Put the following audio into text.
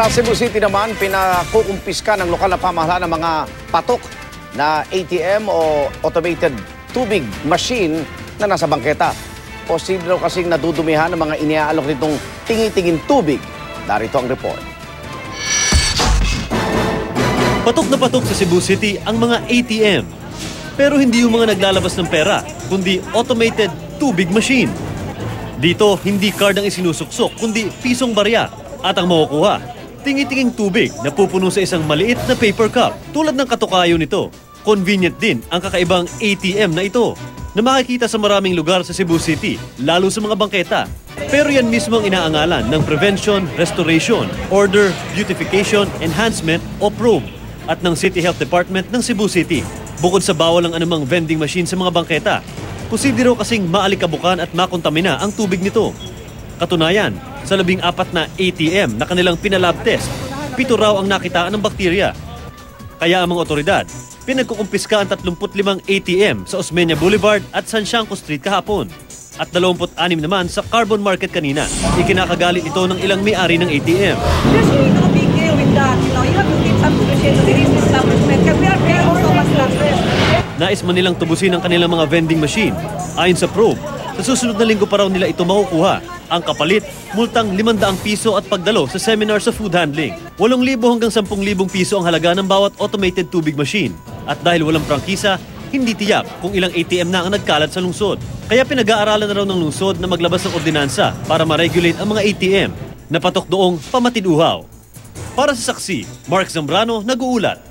Sa Cebu City naman, pinakukumpiska ng lokal na pamahalaan ng mga patok na ATM o automated tubig machine na nasa bangketa. Posible kasing nadudumihan ng mga iniaalok nitong tingi-tingin tubig. Narito ang report. Patok na patok sa Cebu City ang mga ATM. Pero hindi yung mga naglalabas ng pera, kundi automated tubig machine. Dito, hindi card ang isinusuksok, kundi pisong barya. At ang makukuha, tingi-tinging tubig na pupuno sa isang maliit na paper cup tulad ng katukayo nito. Convenient din ang kakaibang ATM na ito na makikita sa maraming lugar sa Cebu City, lalo sa mga bangketa. Pero yan mismo ang inaangalan ng Prevention, Restoration, Order, Beautification, Enhancement o PROBE at ng City Health Department ng Cebu City. Bukod sa bawal ang anumang vending machine sa mga bangketa, posible raw kasing maalikabukan at makontamina ang tubig nito. Katunayan, sa 14 na ATM na kanilang pinalab test, 7 raw ang nakitaan ng bakterya. Kaya ang mga otoridad, pinagkukumpiska ang 35 ATM sa Osmeña Boulevard at San Siangco Street kahapon. At 26 naman sa Carbon Market kanina. Ikinakagalit ito ng ilang may-ari ng ATM. There's really no big deal with that. You know, you have to give some solution to the establishment because we are paying so much taxes. Nais man nilang tubusin ang kanilang mga vending machine. Ayon sa probe, sa susunod na linggo pa raw nila ito makukuha. Ang kapalit, multang 500 piso at pagdalo sa seminar sa food handling. 8,000 hanggang 10,000 piso ang halaga ng bawat automated tubig machine. At dahil walang prangkisa, hindi tiyak kung ilang ATM na ang nagkalat sa lungsod. Kaya pinag-aaralan na raw ng lungsod na maglabas ng ordinansa para ma-regulate ang mga ATM na patok doong pamatiduhaw. Para sa Saksi, Mark Zambrano, nag-uulat.